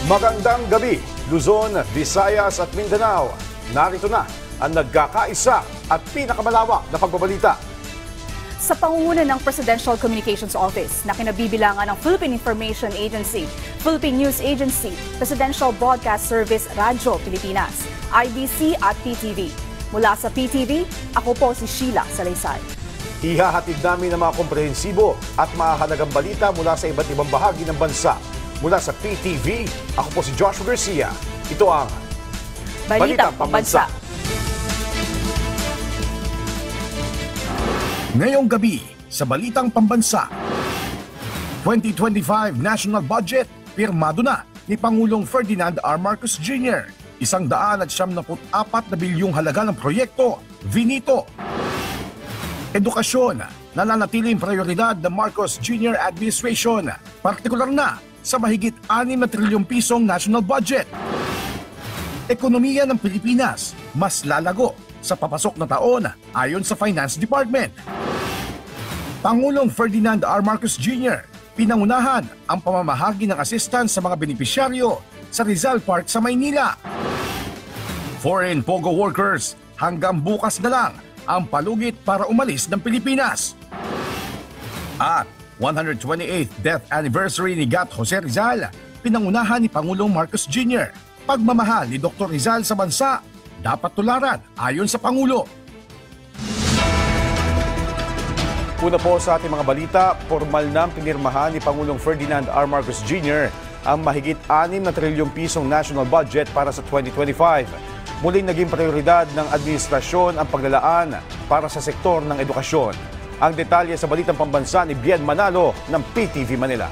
Magandang gabi, Luzon, Visayas at Mindanao. Narito na ang nagkakaisa at pinakamalawak na pagbabalita. Sa pangunguna ng Presidential Communications Office na kinabibilangan ng Philippine Information Agency, Philippine News Agency, Presidential Broadcast Service Radyo Pilipinas, IBC at PTV. Mula sa PTV, ako po si Sheila Salaysay. Ihahatid namin ang mga komprehensibo at mahalagang balita mula sa iba't ibang bahagi ng bansa. Mula sa PTV, ako po si Joshua Garcia. Ito ang Balitang Pambansa. Ngayong gabi sa Balitang Pambansa, 2025 National Budget pirmado na ni Pangulong Ferdinand R. Marcos Jr. 174 na bilyong halaga ng proyekto, vinito. Edukasyon, nananatiling prioridad ng Marcos Jr. Administration, partikular na sa mahigit 6 na trilyong pisong national budget. Ekonomiya ng Pilipinas mas lalago sa papasok na taon ayon sa Finance Department. Pangulong Ferdinand R. Marcos Jr. pinangunahan ang pamamahagi ng assistance sa mga benepisyaryo sa Rizal Park sa Maynila. Foreign POGO workers hanggang bukas na lang ang palugit para umalis ng Pilipinas. At 128th death anniversary ni Gat Jose Rizal, pinangunahan ni Pangulong Marcos Jr. Pagmamahal ni Dr. Rizal sa bansa, dapat tularan ayon sa Pangulo. Una po sa ating mga balita, formal na pinirmahan ni Pangulong Ferdinand R. Marcos Jr. ang mahigit 6 na trilyong pisong national budget para sa 2025. Muling naging prioridad ng administrasyon ang paglalaan para sa sektor ng edukasyon. Ang detalye sa Balitang Pambansa ni Bien Manalo ng PTV Manila.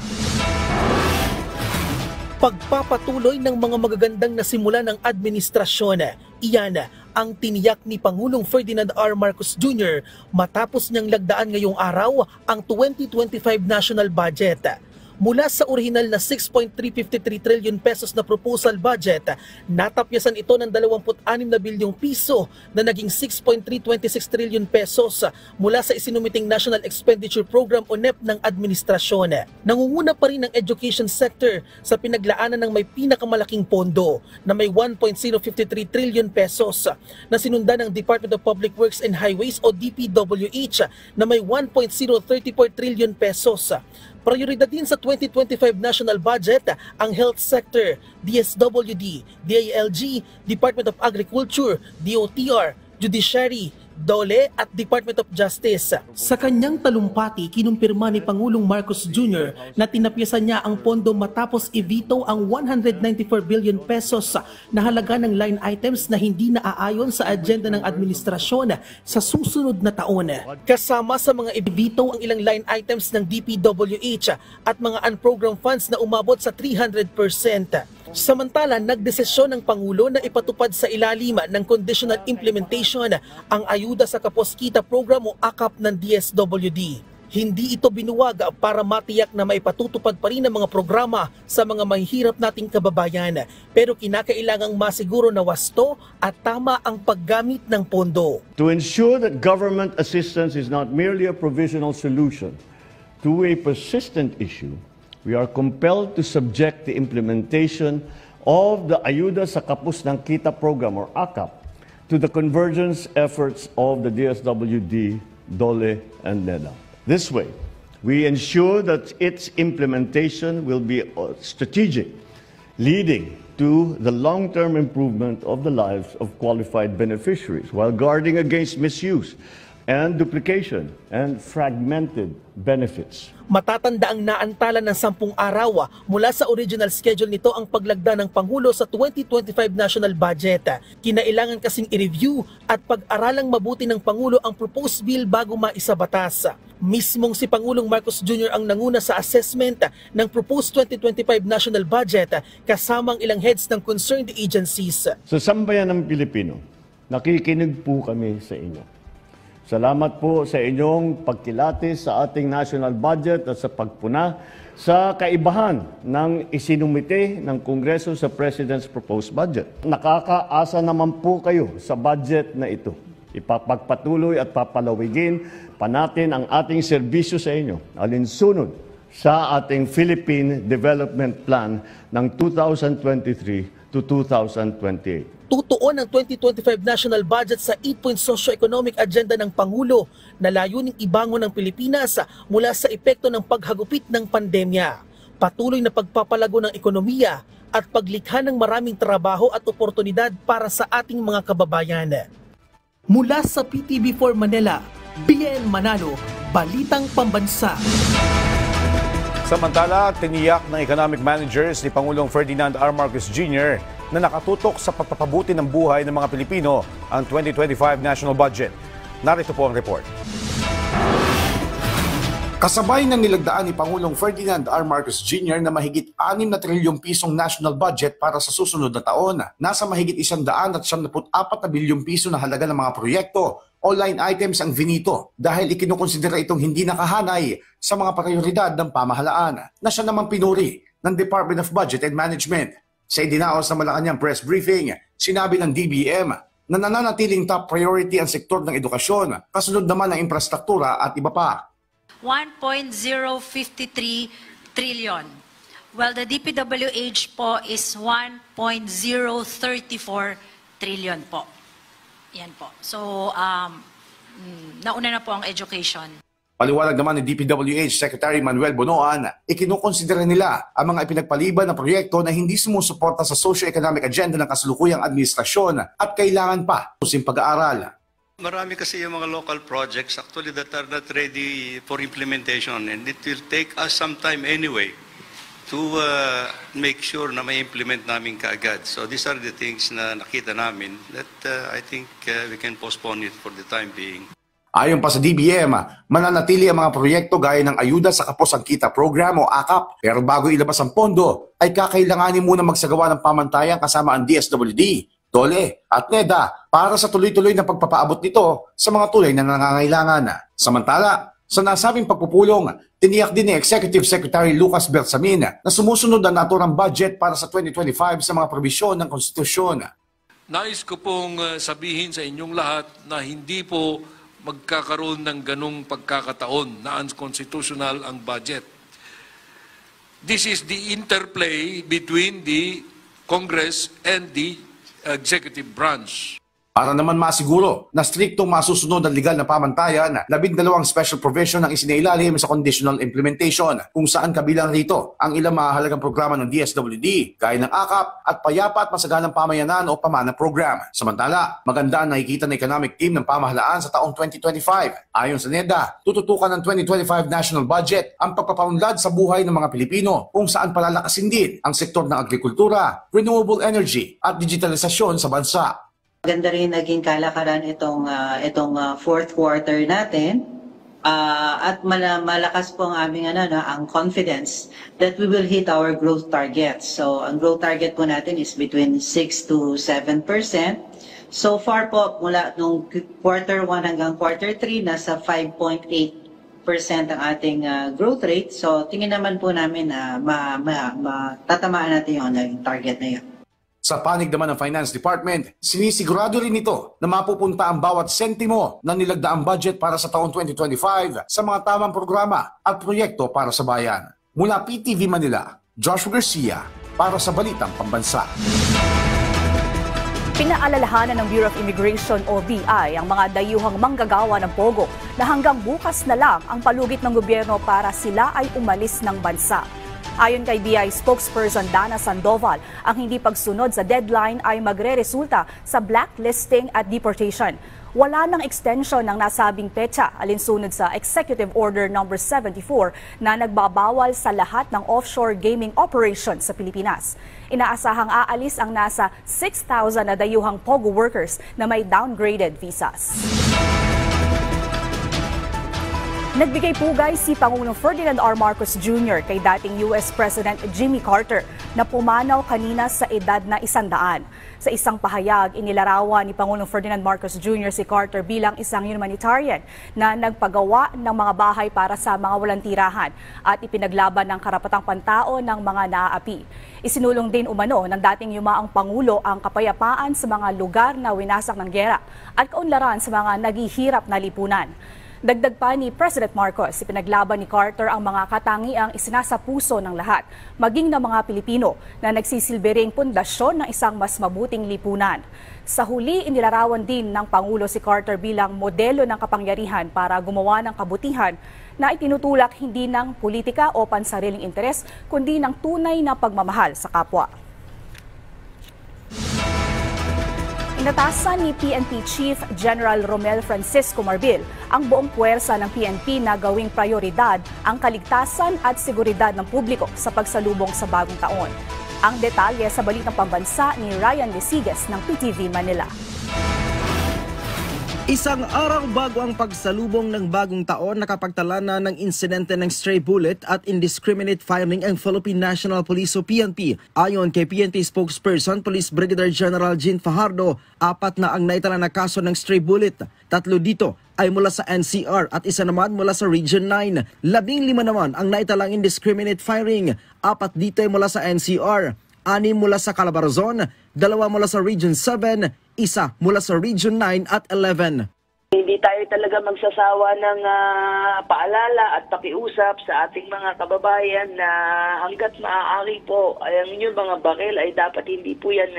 Pagpapatuloy ng mga magagandang nasimula ng administrasyon, iyan ang tiniyak ni Pangulong Ferdinand R. Marcos Jr. matapos niyang lagdaan ngayong araw ang 2025 national budget. Mula sa orihinal na 6.353 trillion pesos na proposal budget, natapyasan ito ng 26 na bilyong piso na naging 6.326 trillion pesos mula sa isinumiting National Expenditure Program o NEP ng administrasyon. Nangunguna pa rin ang education sector sa pinaglaanan ng may pinakamalaking pondo na may 1.053 trillion pesos na sinundan ng Department of Public Works and Highways o DPWH na may 1.034 trillion pesos. Prioridad din sa 2025 national budget ang health sector, DSWD, DILG, Department of Agriculture, DOTR, Judiciary, DOLE at Department of Justice. Sa kanyang talumpati, kinumpirma ni Pangulong Marcos Jr. na tinapyasan niya ang pondo matapos i-veto ang 194 billion pesos na halaga ng line items na hindi naaayon sa agenda ng administrasyon sa susunod na taon. Kasama sa mga i-veto ang ilang line items ng DPWH at mga unprogrammed funds na umabot sa 300%. Samantala, nagdesisyon ng Pangulo na ipatupad sa ilalim ng conditional implementation ang ayuda sa Kapos Kita program o AKAP ng DSWD. Hindi ito binuwag para matiyak na maipatutupad pa rin ang mga programa sa mga mahihirap nating kababayan, pero kinakailangang masiguro na wasto at tama ang paggamit ng pondo. To ensure that government assistance is not merely a provisional solution to a persistent issue, we are compelled to subject the implementation of the Ayuda sa Kapos ng Kita program or AKAP to the convergence efforts of the DSWD, DOLE, and NEDA. This way, we ensure that its implementation will be strategic, leading to the long-term improvement of the lives of qualified beneficiaries while guarding against misuse and duplication and fragmented benefits. Matatandaang naantala ng 10 araw mula sa original schedule nito ang paglagda ng Pangulo sa 2025 national budget. Kinailangan kasing i-review at pag-aralang mabuti ng Pangulo ang proposed bill bago maisabatas. Mismong si Pangulong Marcos Jr. ang nanguna sa assessment ng proposed 2025 national budget kasama ang ilang heads ng concerned agencies. Sa sambayan ng Pilipino, nakikinig po kami sa inyo. Salamat po sa inyong pagkilatis sa ating national budget at sa pagpuna sa kaibahan ng isinumite ng Kongreso sa President's proposed budget. Nakakaasa naman po kayo sa budget na ito. Ipapagpatuloy at papalawigin pa natin ang ating serbisyo sa inyo, alinsunod sa ating Philippine Development Plan ng 2023 to 2028. Tutuon ang 2025 national budget sa 8-point socio-economic agenda ng Pangulo na layuning ibangon ng Pilipinas mula sa epekto ng paghagupit ng pandemya, patuloy na pagpapalago ng ekonomiya at paglikha ng maraming trabaho at oportunidad para sa ating mga kababayan. Mula sa PTV4 Manila, Bien Manalo, Balitang Pambansa. Samantala, tiniyak ng economic managers ni Pangulong Ferdinand R. Marcos Jr. na nakatutok sa pagpapabuti ng buhay ng mga Pilipino ang 2025 national budget. Narito po ang report. Kasabay ng nilagdaan ni Pangulong Ferdinand R. Marcos Jr. na mahigit 6 na trilyong pisong national budget para sa susunod na taon, nasa mahigit 174 na bilyong piso na halaga ng mga proyekto o line items ang vinito dahil ikinukonsidera itong hindi nakahanay sa mga prioridad ng pamahalaan na siya namang pinuri ng Department of Budget and Management. Sa idinaos na Malacanang press briefing, sinabi ng DBM na nananatiling top priority ang sektor ng edukasyon, kasunod naman ng infrastruktura at iba pa. 1.053 trillion. Well, the DPWH po is 1.034 trillion po. Yan po. So, nauna na po ang education. Paliwanag naman ni DPWH Secretary Manuel Bonoan, ikinukonsidera nila ang mga ipinagpaliban na proyekto na hindi sumusuporta sa socio-economic agenda ng kasalukuyang administrasyon at kailangan pa using pag-aaral. Marami kasi yung mga local projects actually that are not ready for implementation, and it will take us some time anyway to make sure na may implement namin kaagad. So these are the things na nakita namin that I think we can postpone it for the time being. Ayon pa sa DBM, mananatili ang mga proyekto gaya ng Ayuda sa Kapos ang Kita Program o AKAP. Pero bago ilabas ang pondo, ay kakailanganin muna magsagawa ng pamantayan kasama ang DSWD, DOLE at NEDA para sa tuloy-tuloy na pagpapaabot nito sa mga tulay na nangangailangan. Samantala, sa nasabing pagpupulong, tiniyak din ni Executive Secretary Lucas Bersamin na sumusunod ang naturang budget para sa 2025 sa mga probisyon ng konstitusyon. Nais ko pong sabihin sa inyong lahat na hindi po magkakaroon ng ganong pagkakataon na unconstitutional ang budget. This is the interplay between the Congress and the executive branch. Para naman masiguro na striktong masusunod ang legal na pamantayan, 12 special provision ang isinailalim sa conditional implementation kung saan kabilang rito ang ilang mahalagang programa ng DSWD gaya ng AKAP at Payapa at Masaganang Pamayanan o PAMANA program. Samantala, maganda ang nakikita ng economic team ng pamahalaan sa taong 2025. Ayon sa NEDA, tututukan ng 2025 national budget ang pagpapaunlad sa buhay ng mga Pilipino kung saan palalakasin din ang sektor ng agrikultura, renewable energy at digitalisasyon sa bansa. Maganda rin naging kalakaran itong fourth quarter natin at malakas po ang aming ang confidence that we will hit our growth targets. So ang growth target po natin is between 6 to 7%. So far po mula nung quarter 1 hanggang quarter 3 nasa 5.8% ang ating growth rate. So tingin naman po namin na tatamaan natin yung target na yun. Sa panig naman ng Finance Department, sinisigurado rin ito na mapupunta ang bawat sentimo ng nilagdaang budget para sa taong 2025 sa mga tamang programa at proyekto para sa bayan. Mula PTV Manila, Joshua Garcia para sa Balitang Pambansa. Pinaalalahanan ng Bureau of Immigration o BI ang mga dayuhang manggagawa ng Pogo na hanggang bukas na lang ang palugit ng gobyerno para sila ay umalis ng bansa. Ayon kay BI spokesperson Dana Sandoval, ang hindi pagsunod sa deadline ay magre-resulta sa blacklisting at deportation. Wala nang extension ng nasabing petsa alinsunod sa Executive Order No. 74 na nagbabawal sa lahat ng offshore gaming operations sa Pilipinas. Inaasahang aalis ang nasa 6,000 na dayuhang Pogo workers na may downgraded visas. Nagbigay pugay si Pangulong Ferdinand R. Marcos Jr. kay dating US President Jimmy Carter na pumanaw kanina sa edad na 100. Sa isang pahayag, inilarawan ni Pangulong Ferdinand Marcos Jr. si Carter bilang isang humanitarian na nagpagawa ng mga bahay para sa mga walang tirahan at ipinaglaban ng karapatang pantao ng mga naaapi. Isinulong din umano ng dating yumaang Pangulo ang kapayapaan sa mga lugar na winasak ng giyera at kaunlaran sa mga naghihirap na lipunan. Dagdag pa ni President Marcos, ipinaglaban ni Carter ang mga katangiang isinasapuso ng lahat, maging ng mga Pilipino na nagsisilbing pundasyon ng isang mas mabuting lipunan. Sa huli, inilarawan din ng Pangulo si Carter bilang modelo ng kapangyarihan para gumawa ng kabutihan na itinutulak hindi ng politika o pansariling interes, kundi ng tunay na pagmamahal sa kapwa. Inatasan ni PNP Chief General Romel Francisco Marbil ang buong puwersa ng PNP na gawing prioridad ang kaligtasan at seguridad ng publiko sa pagsalubong sa bagong taon. Ang detalye sa Balitang Pambansa ni Ryan Lesigas ng PTV Manila. Isang araw bago ang pagsalubong ng bagong taon, nakapagtala na ng insidente ng stray bullet at indiscriminate firing ang Philippine National Police o PNP. Ayon kay PNP spokesperson, Police Brigadier General Jean Fajardo, 4 na ang naitala na kaso ng stray bullet. 3 dito ay mula sa NCR at 1 naman mula sa Region 9. 15 naman ang naitalang indiscriminate firing. 4 dito ay mula sa NCR. 6 mula sa Calabarzon, 2 mula sa Region 7, 1 mula sa Region 9 at 11. Hindi tayo talaga magsasawa ng paalala at pakiusap sa ating mga kababayan na hanggat maaari po, ang inyong mga baril ay dapat hindi po yan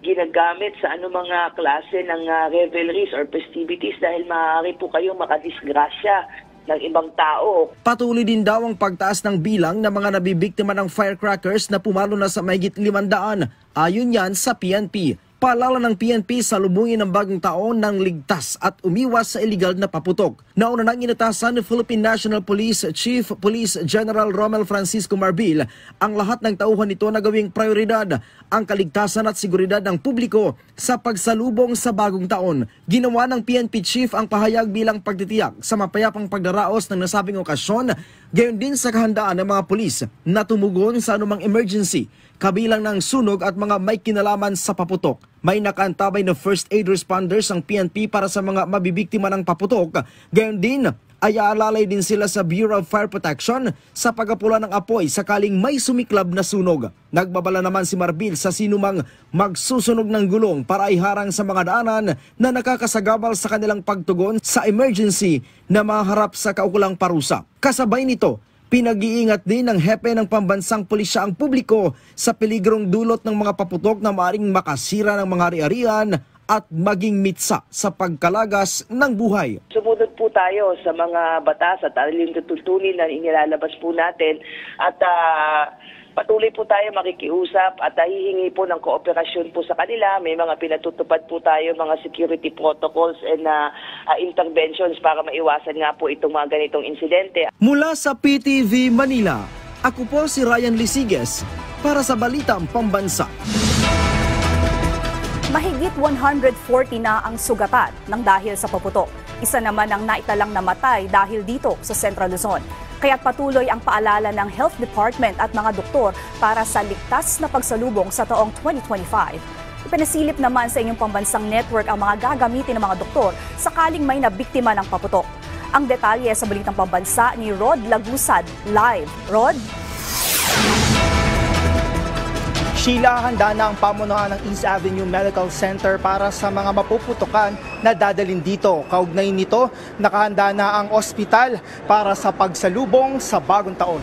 ginagamit sa anumang klase ng revelries or festivities dahil maaari po kayong makadisgrasya ng ibang tao. Patuloy din daw ang pagtaas ng bilang ng mga nabibiktima ng firecrackers na pumalo na sa mahigit 500. Ayon yan sa PNP. Paalala ng PNP sa lubungin ng bagong taon ng ligtas at umiwas sa iligal na paputok. Nauna nang inatasan ng Philippine National Police Chief Police General Romel Francisco Marbil ang lahat ng tauhan nito na gawing prioridad ang kaligtasan at seguridad ng publiko sa pagsalubong sa bagong taon. Ginawa ng PNP Chief ang pahayag bilang pagtitiyak sa mapayapang pagdaraos ng nasabing okasyon, gayon din sa kahandaan ng mga pulis na tumugon sa anumang emergency, kabilang ng sunog at mga may kinalaman sa paputok. May nakaantabay na first aid responders ang PNP para sa mga mabibiktima ng paputok. Gayon din ay aalalay din sila sa Bureau of Fire Protection sa pagapula ng apoy sakaling may sumiklab na sunog. Nagbabala naman si Marbil sa sinumang magsusunog ng gulong para iharang sa mga daanan na nakakasagabal sa kanilang pagtugon sa emergency na maharap sa kaukulang parusa. Kasabay nito, pinag-iingat din ng hepe ng pambansang pulisya ang publiko sa peligrong dulot ng mga paputok na maaaring makasira ng mga ari-arian at maging mitsa sa pagkalagas ng buhay. Sumunod po tayo sa mga batas at yung tututunin na inilalabas po natin at patuloy po tayo makikiusap at hihingi po ng kooperasyon po sa kanila. May mga pinatutupad po tayo, mga security protocols and interventions para maiwasan nga po itong mga ganitong insidente. Mula sa PTV Manila, ako po si Ryan Lesigas para sa Balitang Pambansa. Mahigit 140 na ang sugatan ng dahil sa paputok. Isa naman ang naitalang namatay dahil dito sa Central Luzon. Kaya't patuloy ang paalala ng Health Department at mga doktor para sa ligtas na pagsalubong sa taong 2025. Ipinasilip naman sa inyong pambansang network ang mga gagamitin ng mga doktor sakaling may nabiktima ng paputok. Ang detalye sa Balitang Pambansa ni Rod Lagusad. Live. Rod? Sheila, handa na ang pamunuan ng East Avenue Medical Center para sa mga mapuputukan na dadalhin dito. Kaugnay nito, nakahanda na ang ospital para sa pagsalubong sa bagong taon.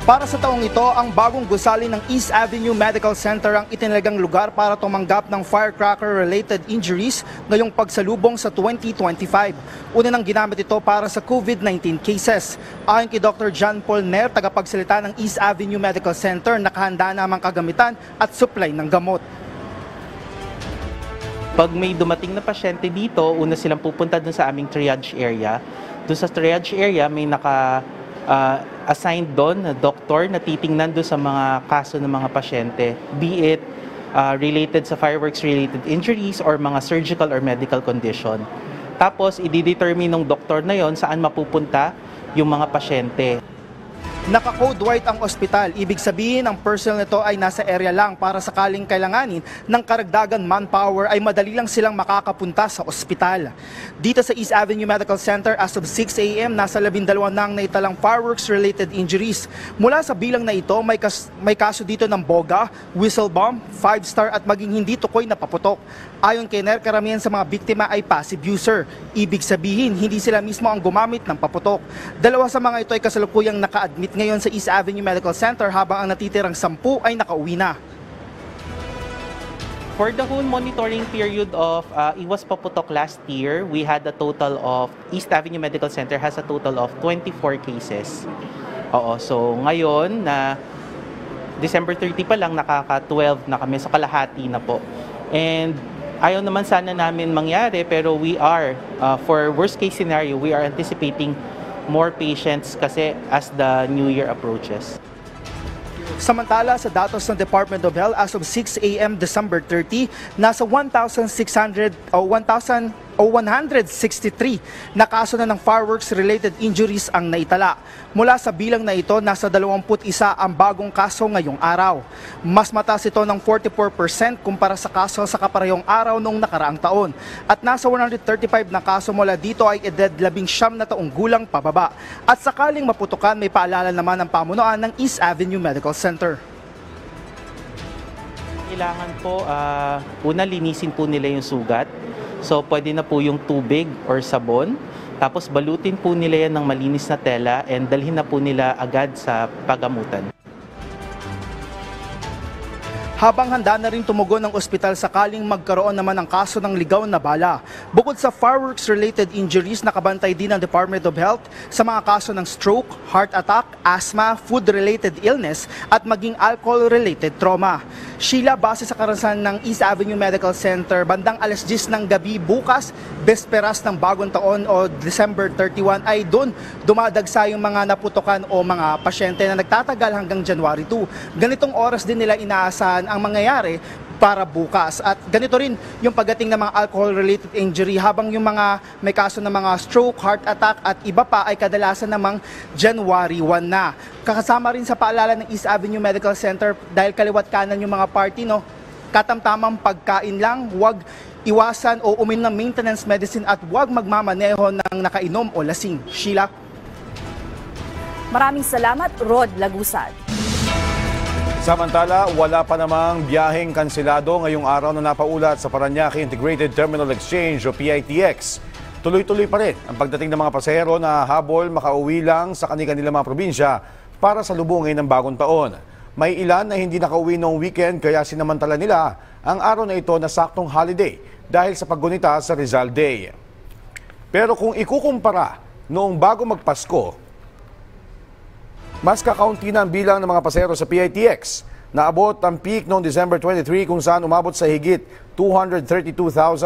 Para sa taong ito, ang bagong gusali ng East Avenue Medical Center ang itinalagang lugar para tumanggap ng firecracker-related injuries ngayong pagsalubong sa 2025. Una nang ginamit ito para sa COVID-19 cases. Ayon kay Dr. John Paul Nair, tagapagsalita ng East Avenue Medical Center, nakahanda na ang kagamitan at supply ng gamot. Pag may dumating na pasyente dito, una silang pupunta dun sa aming triage area. Doon sa triage area, may assigned doon na doktor na titingnan doon sa mga kaso ng mga pasyente, be it related sa fireworks-related injuries or mga surgical or medical condition. Tapos, i-determine ng doktor na yon saan mapupunta yung mga pasyente. Naka-code white ang ospital. Ibig sabihin, ang personnel nito ay nasa area lang para sakaling kailanganin ng karagdagan manpower ay madali lang silang makakapunta sa ospital. Dito sa East Avenue Medical Center, as of 6 a.m., nasa 12 nang naitalang fireworks-related injuries. Mula sa bilang na ito, may kaso dito ng boga, whistle bomb, 5-star at maging hindi tukoy na paputok. Ayon kay Ner, karamihan sa mga biktima ay passive user. Ibig sabihin, hindi sila mismo ang gumamit ng paputok. Dalawa sa mga ito ay kasalukuyang naka-admit ngayon sa East Avenue Medical Center habang ang natitirang 10 ay nakauwi na. For the whole monitoring period of Iwas Paputok last year, we had a total of, East Avenue Medical Center has a total of 24 cases. So ngayon na December 30 pa lang, nakaka-12 na kami, so kalahati na po. And ayaw naman sana namin mangyari, pero we are, for worst case scenario, we are anticipating more patients kasi as the new year approaches. Samantala, sa datos ng Department of Health, as of 6 a.m. December 30, nasa 1,163 na kaso na ng fireworks-related injuries ang naitala. Mula sa bilang na ito, nasa 21 ang bagong kaso ngayong araw. Mas mataas ito ng 44% kumpara sa kaso sa kaparehong araw noong nakaraang taon. At nasa 135 na kaso mula dito ay edad 19 na taong gulang pababa. At sakaling maputukan, may paalala naman ang pamunuan ng East Avenue Medical Center. Kailangan po, una linisin po nila yung sugat. So pwede na po yung tubig or sabon. Tapos balutin po nila yan ng malinis na tela and dalhin na po nila agad sa pagamutan. Habang handa na rin tumugon ng ospital sakaling magkaroon naman ng kaso ng ligaw na bala. Bukod sa fireworks-related injuries, nakabantay din ng Department of Health sa mga kaso ng stroke, heart attack, asthma, food-related illness at maging alcohol-related trauma. Sheila, base sa karanasan ng East Avenue Medical Center, bandang alas 10 ng gabi bukas, besperas ng bagong taon o December 31 ay doon dumadagsa yung mga naputukan o mga pasyente na nagtatagal hanggang January 2. Ganitong oras din nila inaasahan ang mangyayari para bukas. At ganito rin yung pagdating ng mga alcohol-related injury habang yung mga may kaso ng mga stroke, heart attack at iba pa ay kadalasan namang January 1 na. Kakasama rin sa paalala ng East Avenue Medical Center dahil kaliwat kanan yung mga party, katamtamang pagkain lang, huwag iwasan o uminom ng maintenance medicine at huwag magmamaneho ng nakainom o lasing. Sheila? Maraming salamat, Rod Lagusad. Samantala, wala pa namang biyaheng kanselado ngayong araw na napaulat sa Parañaque Integrated Terminal Exchange o PITX. Tuloy-tuloy pa rin ang pagdating ng mga pasahero na habol makauwi lang sa kanilang mga probinsya para salubungin ng bagong taon. May ilan na hindi nakauwi noong weekend kaya sinamantala nila ang araw na ito na saktong holiday dahil sa paggunita sa Rizal Day. Pero kung ikukumpara noong bago magpasko, mas kakaunti na ang bilang ng mga pasahero sa PITX. Naabot ang peak noong December 23 kung saan umabot sa higit 232,000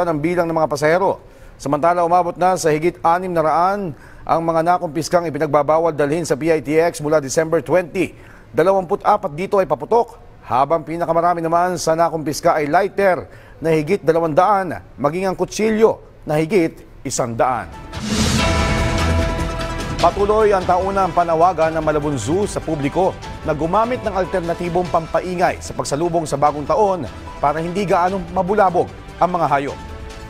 ang bilang ng mga pasahero. Samantala umabot na sa higit 600 ang mga nakumpiskang ipinagbabawal dalhin sa PITX mula December 20. 24 dito ay paputok, habang pinakamarami naman sa nakumpiska ay lighter na higit 200, maging ang kutsilyo na higit 100. Patuloy ang taunang panawagan ng Malabon Zoo sa publiko na gumamit ng alternatibong pampaingay sa pagsalubong sa bagong taon para hindi gaanong mabulabog ang mga hayop.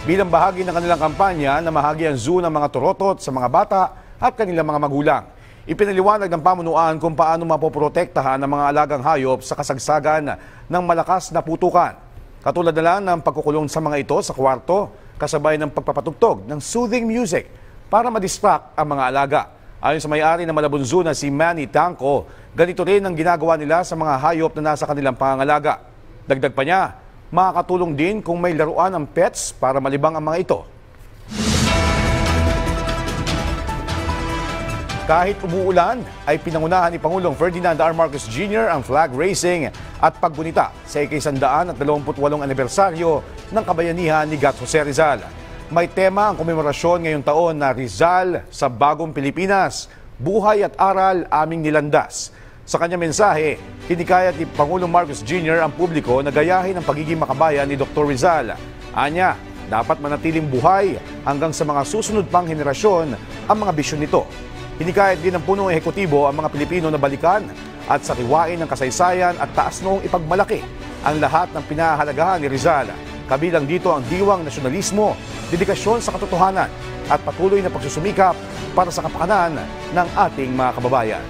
Bilang bahagi ng kanilang kampanya na mahagi ang zoo ng mga turotot sa mga bata at kanilang mga magulang. Ipinaliwanag ng pamunuan kung paano mapoprotektahan ang mga alagang hayop sa kasagsagan ng malakas na putukan. Katulad na lang ng pagkukulong sa mga ito sa kwarto kasabay ng pagpapatugtog ng soothing music para madistract ang mga alaga. Ayon sa may-ari ng Malabon Zoo na si Manny Tanco, ganito rin ang ginagawa nila sa mga hayop na nasa kanilang pangangalaga. Dagdag pa niya, makakatulong din kung may laruan ang pets para malibang ang mga ito. Kahit umuulan, ay pinangunahan ni Pangulong Ferdinand R. Marcos Jr. ang flag raising at paggunita sa ika-128 anibersaryo ng kabayanihan ni Gat Jose Rizal. May tema ang komemorasyon ngayong taon na Rizal sa Bagong Pilipinas, Buhay at Aral Aming Nilandas. Sa kanyang mensahe, hinikayat ni Pangulong Marcos Jr. ang publiko na gayahin ang pagiging makabayan ni Dr. Rizal. Anya, dapat manatiling buhay hanggang sa mga susunod pang henerasyon ang mga bisyon nito. Hinikayat din ng punong ehekutibo ang mga Pilipino na balikan at sariwain ng kasaysayan at taas noong ipagmalaki ang lahat ng pinahahalagahan ni Rizal. Kabilang dito ang diwang nasyonalismo, dedikasyon sa katotohanan at patuloy na pagsusumikap para sa kapakanan ng ating mga kababayan.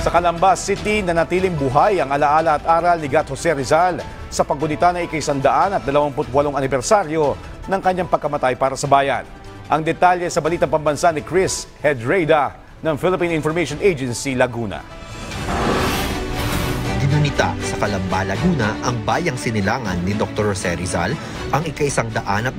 Sa Calamba City, nanatiling buhay ang alaala at aral ni Gat Jose Rizal sa paggunita ng ika-128 anibersaryo ng kanyang pagkamatay para sa bayan. Ang detalye sa balitang pambansa ni Chris Hedreda ng Philippine Information Agency, Laguna. Ginunita sa Calamba, Laguna ang bayang sinilangan ni Dr. Jose Rizal, ang ika-128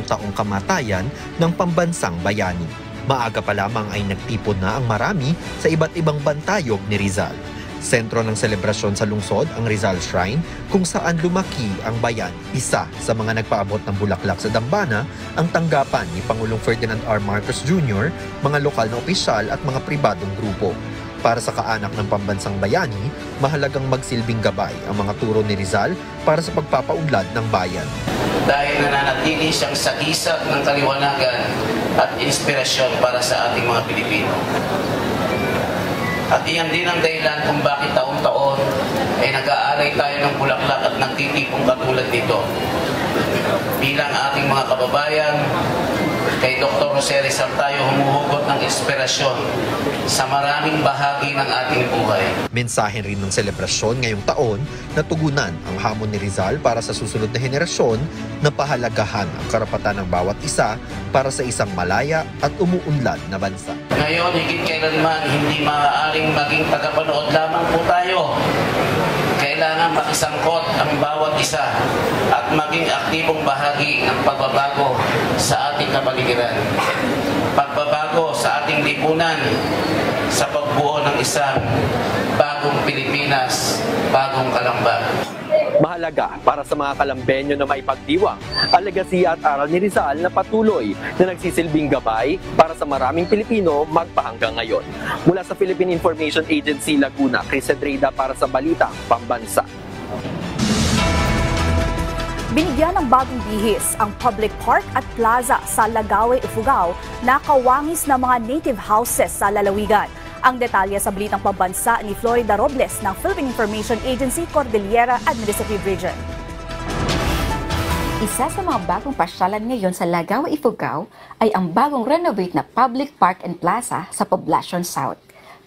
taong kamatayan ng pambansang bayani. Maaga pa lamang ay nagtipon na ang marami sa iba't ibang bantayog ni Rizal. Sentro ng selebrasyon sa lungsod ang Rizal Shrine kung saan lumaki ang bayan. Isa sa mga nagpaabot ng bulaklak sa dambana ang tanggapan ni Pangulong Ferdinand R. Marcos Jr., mga lokal na opisyal at mga pribadong grupo. Para sa kaanak ng pambansang bayani, mahalagang magsilbing gabay ang mga turo ni Rizal para sa pagpapaunlad ng bayan. Dahil nananatili siyang sagisag ng kaliwanagan at inspirasyon para sa ating mga Pilipino. At iyan din ang dahilan kung bakit taon-taon ay nag-aaray tayo ng bulaklak at nagtitipong katulad nito. Bilang ating mga kababayan, kay Dr. Jose Rizal tayo humuhugot ng inspirasyon sa maraming bahagi ng ating buhay. Mensahe rin ng selebrasyon ngayong taon na tugunan ang hamon ni Rizal para sa susunod na henerasyon na pahalagahan ang karapatan ng bawat isa para sa isang malaya at umuunlad na bansa. Ngayon, higit kailanman, hindi maaaring maging tagapanood lamang po tayo. Kailangan makisangkot ang bawat isa at maging aktibong bahagi ng pagbabago sa ating kapaligiran. Pagbabago sa ating lipunan sa pagbuo ng isang bagong Pilipinas, bagong Calamba. Mahalaga para sa mga Kalambenyo na maipagdiwang ang legasiya at aral ni Rizal na patuloy na nagsisilbing gabay para sa maraming Pilipino magpahanggang ngayon. Mula sa Philippine Information Agency, Laguna, Chris Hedreda para sa Balitang Pambansa. Binigyan ng bagong bihis ang public park at plaza sa Lagawe, Ifugao na kawangis ng mga native houses sa lalawigan. Ang detalye sa Balitang Pambansa ni Florida Robles ng Philippine Information Agency, Cordillera Administrative Region. Isa sa mga bagong pasyalan ngayon sa Lagawe, Ifugao ay ang bagong renovate na public park and plaza sa Poblacion South.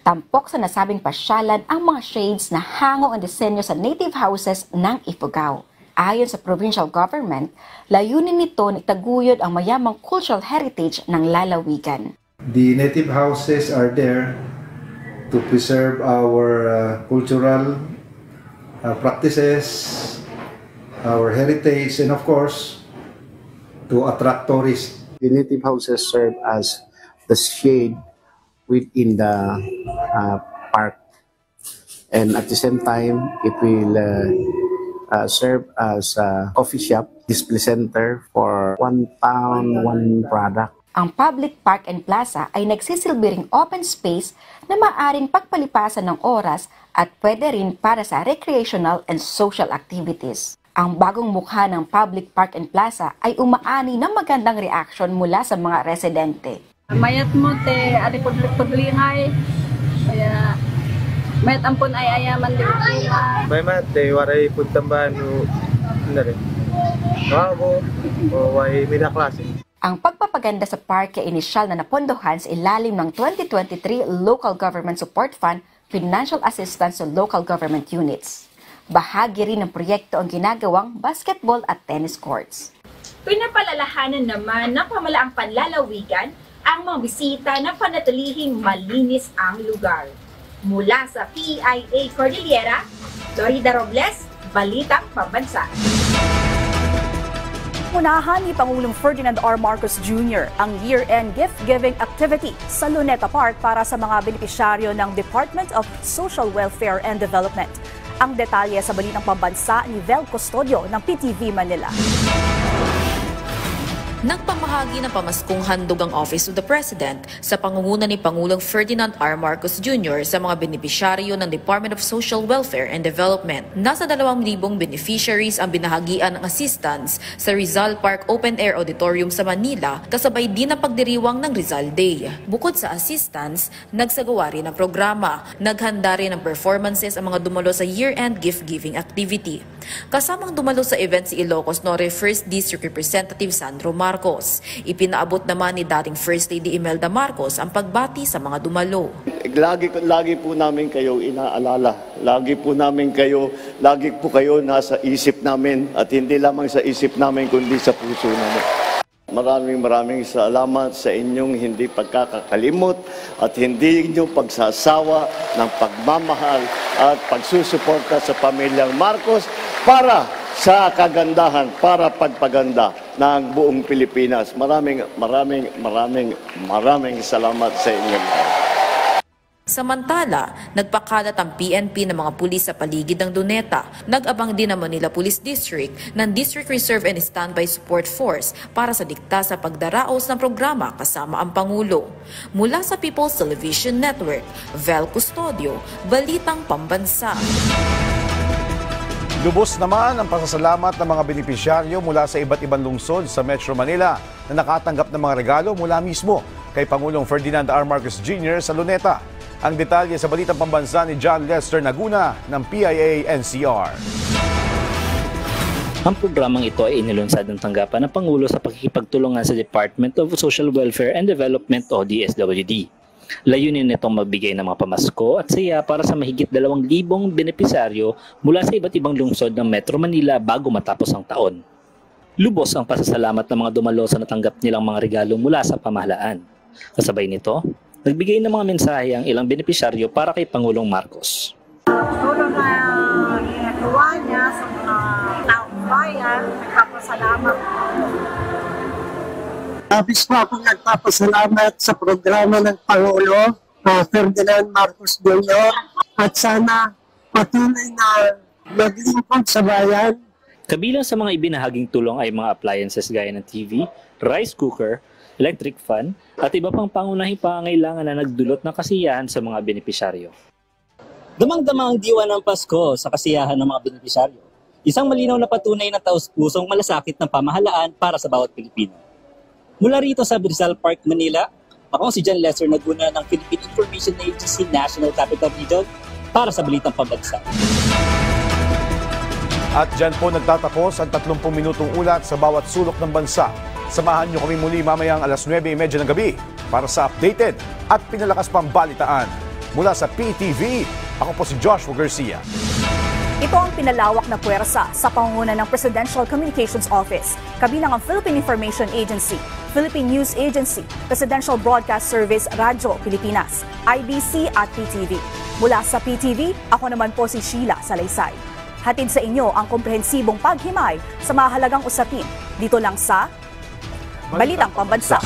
Tampok sa nasabing pasyalan ang mga shades na hango ang disenyo sa native houses ng Ifugao. Ayon sa provincial government, layunin nito na itaguyod ang mayamang cultural heritage ng lalawigan. The native houses are there to preserve our cultural practices, our heritage, and of course, to attract tourists. The native houses serve as the shade within the park, and at the same time, it will serve as a coffee shop, display center for one town, one product. Ang public park and plaza ay nagsisilbi ring open space na maaaring pagpalipasan ng oras at pwede rin para sa recreational and social activities. Ang bagong mukha ng public park and plaza ay umaani ng magandang reaksyon mula sa mga residente. Mayat mo te, ari pudlingay, kaya mayat ampun ay ayaman din. May mate, waray puntambahan na rin. Bago, o way may naklase. Ang pagpapaganda sa parke ay inisyal na napondohan sa ilalim ng 2023 Local Government Support Fund Financial Assistance to Local Government Units. Bahagi rin ng proyekto ang ginagawang basketball at tennis courts. Pinapalalahanan naman ng pamalaang panlalawigan ang mga bisita na panatilihing malinis ang lugar. Mula sa PIA Cordillera, Florida Robles, Balitang Pambansa. Unahan ni Pangulong Ferdinand R. Marcos Jr. ang year-end gift-giving activity sa Luneta Park para sa mga benepisyaryo ng Department of Social Welfare and Development. Ang detalye sa Balitang Pambansa ni Vel Custodio ng PTV Manila. Nagpamahagi ng pamaskong handog ang Office of the President sa pangunguna ni Pangulong Ferdinand R. Marcos Jr. sa mga benepisyaryo ng Department of Social Welfare and Development. Nasa 2,000 beneficiaries ang binahagian ng assistance sa Rizal Park Open Air Auditorium sa Manila, kasabay din ang pagdiriwang ng Rizal Day. Bukod sa assistance, nagsagawa rin ng programa. Naghanda rin ng performances ang mga dumalo sa year-end gift-giving activity. Kasamang dumalo sa event si Ilocos Norte 1st District Representative Sandro Marcos. Ipinaabot naman ni dating First Lady Imelda Marcos ang pagbati sa mga dumalo. Lagi po namin kayo inaalala. Lagi po po kayo nasa isip namin at hindi lamang sa isip namin kundi sa puso namin. Maraming salamat sa inyong hindi pagkakakalimot at hindi inyong pagsasawa ng pagmamahal at pagsusuporta sa pamilyang Marcos para sa kagandahan, para pagpaganda ng buong Pilipinas. Maraming salamat sa inyo. Samantala, nagpakalat ang PNP ng mga pulis sa paligid ng Duneta. Nag-abang din ang Manila Police District ng District Reserve and Standby Support Force para sa dikta sa pagdaraos ng programa kasama ang Pangulo. Mula sa People's Television Network, Vel Custodio, Balitang Pambansa. Lubos naman ang pasasalamat ng mga benepisyaryo mula sa iba't ibang lungsod sa Metro Manila na nakatanggap ng mga regalo mula mismo kay Pangulong Ferdinand R. Marcos Jr. sa Luneta. Ang detalye sa Balitang Pambansa ni John Lester Naguna ng PIA-NCR. Ang programang ito ay inilunsad ng tanggapan ng Pangulo sa pakikipagtulungan sa Department of Social Welfare and Development o DSWD. Layunin nitong magbigay ng mga pamasko at saya para sa mahigit 2,000 benepisaryo mula sa iba't ibang lungsod ng Metro Manila bago matapos ang taon. Lubos ang pasasalamat ng mga dumalo sa natanggap nilang mga regalo mula sa pamahalaan. Kasabay nito, nagbigay ng mga mensahe ang ilang benepisyaryo para kay Pangulong Marcos. Tulong na ginagawa niya sa mga taong bayan, nagpapasalamat. Labis po akong nagpapasalamat sa programa ng Pangulo, Ferdinand Marcos Jr. At sana patuloy na maglingkod sa bayan. Kabilang sa mga ibinahaging tulong ay mga appliances gaya ng TV, rice cooker, electric fan, at iba pang pangunahing pangangailangan na nagdulot ng kasiyahan sa mga benepisyaryo. Damang-dama ang diwa ng Pasko sa kasiyahan ng mga benepisyaryo. Isang malinaw na patunay ng taus-pusong malasakit ng pamahalaan para sa bawat Pilipino. Mula rito sa Rizal Park, Manila, ako si John Lester Naguna ng Philippine Information Agency National Capital Region para sa Balitang Pambansa. At dyan po nagtatapos ang 30 minutong ulat sa bawat sulok ng bansa. Samahan niyo kami muli mamayang alas 9:30 ng gabi para sa updated at pinalakas pang balitaan. Mula sa PTV, ako po si Joshua Garcia. Ito ang pinalawak na puwersa sa pangunguna ng Presidential Communications Office, kabilang ang Philippine Information Agency, Philippine News Agency, Presidential Broadcast Service Radyo Pilipinas, IBC at PTV. Mula sa PTV, ako naman po si Sheila Salaysay. Hatid sa inyo ang komprehensibong paghimay sa mahalagang usapin dito lang sa Balitang Pambansa.